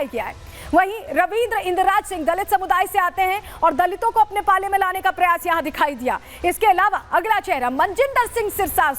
Try किया है। वहीं रविंद्र इंद्रराज सिंह दलित समुदाय से आते हैं और दलितों को अपने पाले में लाने का प्रयास यहां दिखाई दिया। इसके अलावा अगला चेहरा मनजिंदर सिंह सिरसा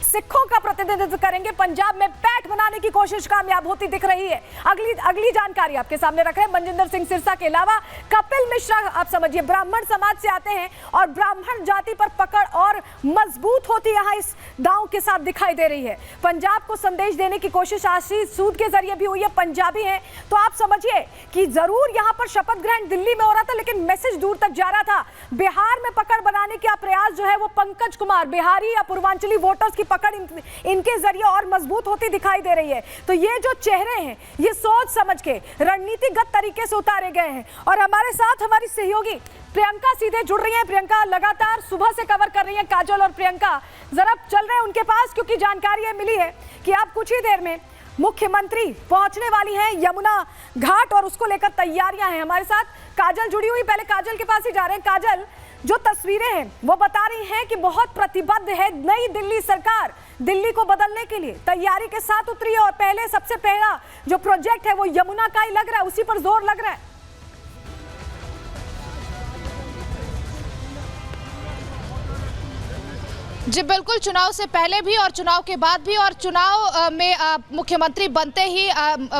सिखों का प्रतिनिधित्व करेंगे। पंजाब में पैठ बनाने की कोशिश कामयाब होती दिख रही है। अगली जानकारी आपके सामने रख रहे हैं। मनजिंदर सिंह सिरसा के अलावा कपिल मिश्रा, आप समझिए ब्राह्मण समाज से आते हैं और ब्राह्मण जाति पर पकड़ और मजबूत होती यहां इस दांव के साथ दिखाई दे रही है। पंजाब को संदेश देने की कोशिश आशीष सूद के जरिए भी हुई है। पंजाबी हैं तो आप समझिए कि जरूर यहां पर शपथ ग्रहण दिल्ली में हो रहा था, लेकिन मैसेज दूर तक जा रहा था। बिहार में पकड़ बनाने का प्रयास जो है वो पंकज कुमार, बिहारी या पूर्वांचली वोटर्स की पकड़ इनके जरिए और मजबूत होती दिखाई दे रही है। तो ये जो चेहरे हैं ये सोच समझ के रणनीतिगत तरीके से उतारे गए हैं। और हमारे साथ हमारी सहयोगी प्रियंका सीधे जुड़ रही हैं। प्रियंका लगातार सुबह से कवर कर रही है। काजल और प्रियंका जरा चल रहे हैं उनके पास, क्योंकि जानकारी मिली है कि आप कुछ ही देर में मुख्यमंत्री पहुंचने वाली हैं यमुना घाट और उसको लेकर तैयारियां हैं। हमारे साथ काजल जुड़ी हुई, पहले काजल के पास ही जा रहे हैं। काजल, जो तस्वीरें हैं वो बता रही हैं कि बहुत प्रतिबद्ध है नई दिल्ली सरकार, दिल्ली को बदलने के लिए तैयारी के साथ उतरी है और पहले सबसे पहला जो प्रोजेक्ट है वो यमुना का ही लग रहा है, उसी पर जोर लग रहा है। जी बिल्कुल, चुनाव से पहले भी और चुनाव के बाद भी, और चुनाव में मुख्यमंत्री बनते ही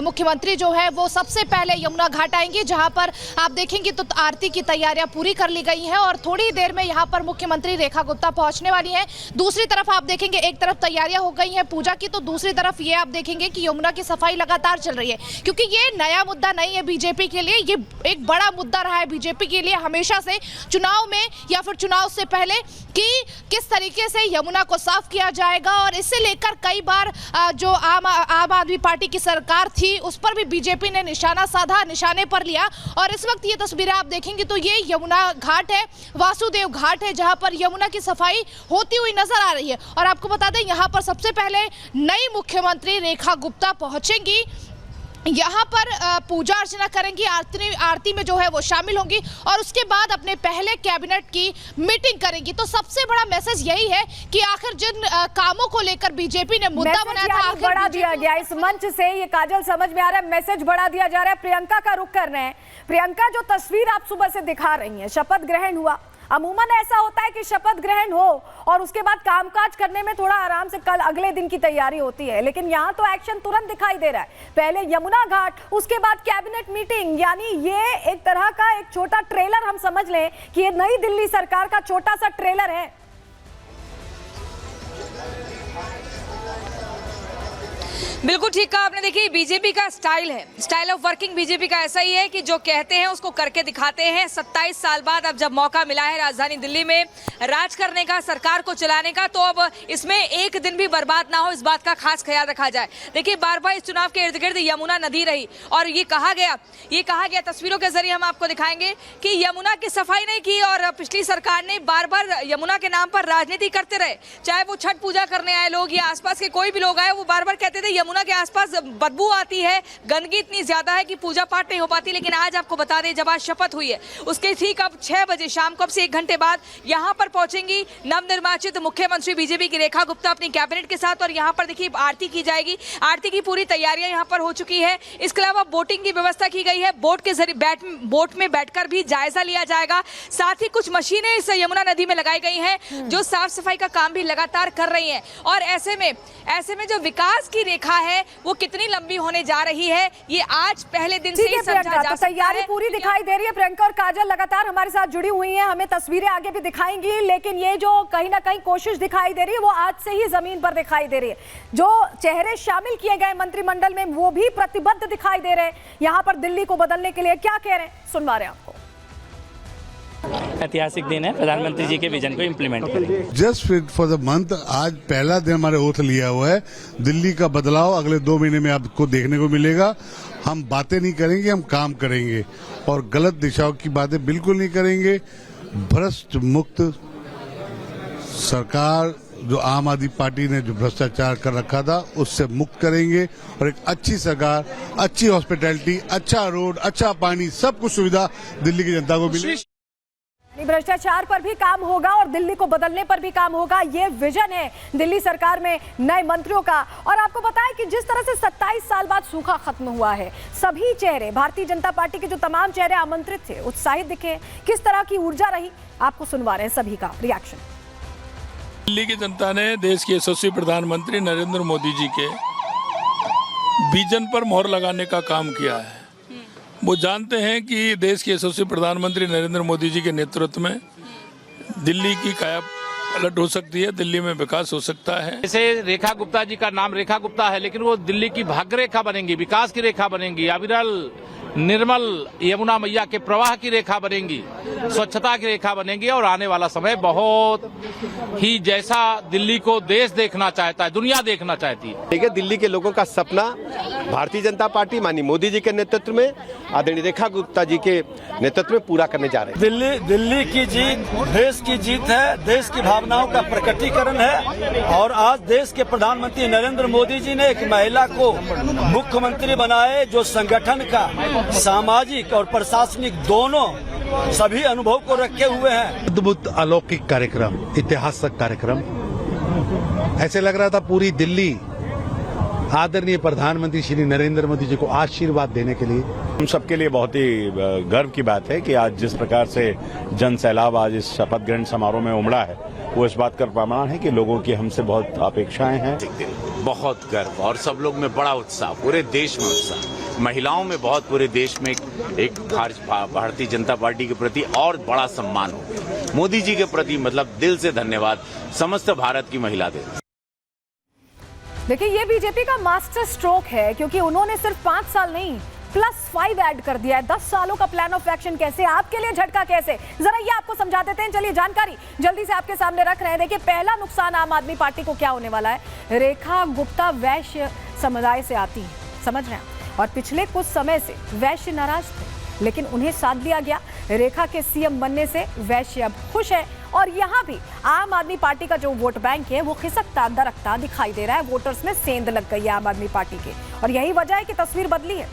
मुख्यमंत्री जो है वो सबसे पहले यमुना घाट आएंगे, जहां पर आप देखेंगे तो आरती की तैयारियां पूरी कर ली गई हैं और थोड़ी देर में यहां पर मुख्यमंत्री रेखा गुप्ता पहुंचने वाली हैं। दूसरी तरफ आप देखेंगे एक तरफ तैयारियां हो गई हैं पूजा की, तो दूसरी तरफ ये आप देखेंगे कि यमुना की सफाई लगातार चल रही है, क्योंकि ये नया मुद्दा नहीं है बीजेपी के लिए, ये एक बड़ा मुद्दा रहा है बीजेपी के लिए हमेशा से, चुनाव में या फिर चुनाव से पहले, कि किस तरीके से यमुना को साफ किया जाएगा। और इससे लेकर कई बार जो आम आदमी पार्टी की सरकार थी उस पर भी बीजेपी ने निशाना साधा, निशाने पर लिया। और इस वक्त ये तस्वीरें आप देखेंगे तो ये यमुना घाट है, वासुदेव घाट है, जहां पर यमुना की सफाई होती हुई नजर आ रही है। और आपको बता दें यहां पर सबसे पहले नई मुख्यमंत्री रेखा गुप्ता पहुंचेंगी, यहाँ पर पूजा अर्चना करेंगी, आरती में जो है वो शामिल होंगी और उसके बाद अपने पहले कैबिनेट की मीटिंग करेंगी। तो सबसे बड़ा मैसेज यही है कि आखिर जिन कामों को लेकर बीजेपी ने मुद्दा बनाया था, आखिर बढ़ा दिया गया इस मंच से, ये काजल समझ में आ रहा है, मैसेज बढ़ा दिया जा रहा है। प्रियंका का रुख कर रहे हैं। प्रियंका, जो तस्वीर आप सुबह से दिखा रही हैं, शपथ ग्रहण हुआ, अमूमन ऐसा होता है कि शपथ ग्रहण हो और उसके बाद कामकाज करने में थोड़ा आराम से कल अगले दिन की तैयारी होती है, लेकिन यहाँ तो एक्शन तुरंत दिखाई दे रहा है। पहले यमुना घाट, उसके बाद कैबिनेट मीटिंग, यानी ये एक तरह का एक छोटा ट्रेलर हम समझ लें कि ये नई दिल्ली सरकार का छोटा सा ट्रेलर है। बिल्कुल ठीक कहा आपने। देखिए बीजेपी का स्टाइल है, स्टाइल ऑफ वर्किंग बीजेपी का ऐसा ही है कि जो कहते हैं उसको करके दिखाते हैं। 27 साल बाद अब जब मौका मिला है राजधानी दिल्ली में राज करने का, सरकार को चलाने का, तो अब इसमें एक दिन भी बर्बाद ना हो इस बात का खास ख्याल रखा जाए। देखिए बार बार इस चुनाव के इर्द गिर्द यमुना नदी रही और ये कहा गया तस्वीरों के जरिए हम आपको दिखाएंगे कि यमुना की सफाई नहीं की और पिछली सरकार ने बार बार यमुना के नाम पर राजनीति करते रहे। चाहे वो छठ पूजा करने आए लोग या आसपास के कोई भी लोग आए, वो बार बार कहते थे यमुना के आसपास बदबू आती है, गंदगी इतनी ज्यादा है कि पूजा पाठ नहीं हो पाती। लेकिन आज आपको बता दें, जब आज शपथ हुई है उसके ठीक अब 6 बजे शाम को, अब से 1 घंटे बाद यहां पर पहुंचेंगी नवनिर्वाचित मुख्यमंत्री बीजेपी की रेखा गुप्ता अपनी कैबिनेट के साथ। और यहां पर देखिए आरती की जाएगी, आरती की पूरी तैयारियां यहां पर हो चुकी है। इसके अलावा बोटिंग की व्यवस्था की गई है, बोट के जरिए बोट में बैठकर भी जायजा लिया जाएगा। साथ ही कुछ मशीनें इस यमुना नदी में लगाई गई हैं जो साफ सफाई का काम भी लगातार कर रही हैं। और ऐसे में जो विकास की रेखा है वो कितनी लंबी होने जा रही है, ये आज पहले दिन से ही समझा जा सकता है। तैयारी पूरी दिखाई दे रही है। प्रियंका और काजल लगातार हमारे साथ जुड़ी हुई हैं, हमें तस्वीरें आगे भी दिखाएंगी, लेकिन ये जो कहीं ना कहीं कोशिश दिखाई दे रही है वो आज से ही जमीन पर दिखाई दे रही है। जो चेहरे शामिल किए गए मंत्रिमंडल में वो भी प्रतिबद्ध दिखाई दे रहे हैं यहाँ पर दिल्ली को बदलने के लिए। क्या कह रहे हैं, सुनवा रहे हैं आपको। ऐतिहासिक दिन है, प्रधानमंत्री जी के विजन को इम्प्लीमेंट करेंगे। Just fit for the month, आज पहला दिन हमारे ओथ लिया हुआ है। दिल्ली का बदलाव अगले 2 महीने में आपको देखने को मिलेगा। हम बातें नहीं करेंगे, हम काम करेंगे और गलत दिशाओं की बातें बिल्कुल नहीं करेंगे। भ्रष्ट मुक्त सरकार, जो आम आदमी पार्टी ने जो भ्रष्टाचार कर रखा था उससे मुक्त करेंगे और एक अच्छी सरकार, अच्छी हॉस्पिटैलिटी, अच्छा रोड, अच्छा पानी, सब कुछ सुविधा दिल्ली की जनता को मिलेगी। कि भ्रष्टाचार पर भी काम होगा और दिल्ली को बदलने पर भी काम होगा। ये विजन है दिल्ली सरकार में नए मंत्रियों का। और आपको पता है कि जिस तरह से 27 साल बाद सूखा खत्म हुआ है, सभी चेहरे, भारतीय जनता पार्टी के जो तमाम चेहरे आमंत्रित थे, उत्साहित दिखे। किस तरह की ऊर्जा रही, आपको सुनवा रहे हैं सभी का रिएक्शन। दिल्ली की जनता ने देश के यशस्वी प्रधानमंत्री नरेंद्र मोदी जी के विजन पर मोहर लगाने का काम किया है। वो जानते हैं कि देश के यशस्वी प्रधानमंत्री नरेंद्र मोदी जी के नेतृत्व में दिल्ली की काया पलट हो सकती है, दिल्ली में विकास हो सकता है। जैसे रेखा गुप्ता जी का नाम रेखा गुप्ता है, लेकिन वो दिल्ली की भाग्य रेखा बनेंगी, विकास की रेखा बनेंगी, अविरल निर्मल यमुना मैया के प्रवाह की रेखा बनेंगी, स्वच्छता की रेखा बनेगी। और आने वाला समय बहुत ही जैसा दिल्ली को देश देखना चाहता है, दुनिया देखना चाहती है। ठीक है, दिल्ली के लोगों का सपना भारतीय जनता पार्टी माननीय मोदी जी के नेतृत्व में, आदरणीय रेखा गुप्ता जी के नेतृत्व में पूरा करने जा रहे हैं। दिल्ली की जीत देश की जीत है, देश की भावनाओं का प्रकटीकरण है। और आज देश के प्रधानमंत्री नरेंद्र मोदी जी ने एक महिला को मुख्यमंत्री बनाए, जो संगठन का, सामाजिक और प्रशासनिक दोनों सभी अनुभव को रखे हुए हैं। अद्भुत अलौकिक कार्यक्रम, ऐतिहासिक कार्यक्रम। ऐसे लग रहा था पूरी दिल्ली आदरणीय प्रधानमंत्री श्री नरेंद्र मोदी जी को आशीर्वाद देने के लिए। हम सबके लिए बहुत ही गर्व की बात है कि आज जिस प्रकार से जन सैलाब आज इस शपथ ग्रहण समारोह में उमड़ा है, वो इस बात का प्रमाण है कि लोगों की हमसे बहुत अपेक्षाएं हैं। बहुत गर्व और सब लोग में बड़ा उत्साह, पूरे देश में उत्साह, महिलाओं में बहुत, पूरे देश में एक भारतीय जनता पार्टी के प्रति और बड़ा सम्मान हो। मोदी जी के प्रति मतलब दिल से धन्यवाद समस्त भारत की महिला दे। देखिए, ये बीजेपी का मास्टर स्ट्रोक है, क्योंकि उन्होंने सिर्फ 5 साल नहीं +5 ऐड कर दिया है। 10 सालों का प्लान ऑफ एक्शन कैसे, आपके लिए झटका कैसे, जरा ये आपको समझा देते हैं। चलिए जानकारी जल्दी से आपके सामने रख रहे हैं। देखिए, पहला नुकसान आम आदमी पार्टी को क्या होने वाला है। रेखा गुप्ता वैश्य समुदाय से आती है, समझ रहे हैं, और पिछले कुछ समय से वैश्य नाराज थे, लेकिन उन्हें साथ दिया गया। रेखा के सीएम बनने से वैश्य अब खुश है। और यहाँ भी आम आदमी पार्टी का जो वोट बैंक है वो खिसकता दरकता दिखाई दे रहा है। वोटर्स में सेंध लग गई है आम आदमी पार्टी के, और यही वजह है कि तस्वीर बदली है,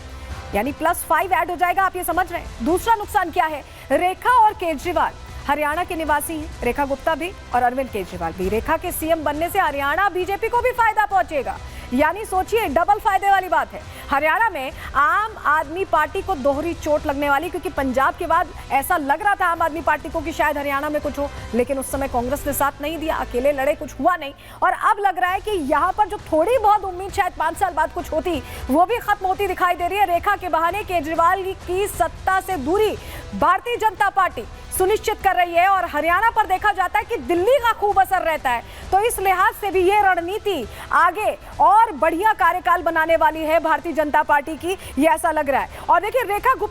यानी +5 ऐड हो जाएगा। आप ये समझ रहे हैं। दूसरा नुकसान क्या है, रेखा और केजरीवाल हरियाणा के निवासी हैं, रेखा गुप्ता भी और अरविंद केजरीवाल भी। रेखा के सीएम बनने से हरियाणा बीजेपी को भी फायदा पहुंचेगा, यानी सोचिए डबल फायदे वाली बात है। हरियाणा में आम आदमी पार्टी को दोहरी चोट लगने वाली, क्योंकि पंजाब के बाद ऐसा लग रहा था आम आदमी पार्टी को कि शायद हरियाणा में कुछ हो, लेकिन उस समय कांग्रेस ने साथ नहीं दिया, अकेले लड़े, कुछ हुआ नहीं। और अब लग रहा है कि यहाँ पर जो थोड़ी बहुत उम्मीद शायद 5 साल बाद कुछ होती, वो भी खत्म होती दिखाई दे रही है। रेखा के बहाने केजरीवाल की सत्ता से दूरी भारतीय जनता पार्टी सुनिश्चित कर रही है, और हरियाणा पर देखा जाता है कि दिल्ली का खूब असर रहता है। तो इस लिहाज से भी ये रणनीति आगे और बढ़िया कार्यकाल बनाने वाली है भारतीय जनता पार्टी की, ये ऐसा लग रहा है। और देखिए, रेखा गुप्ता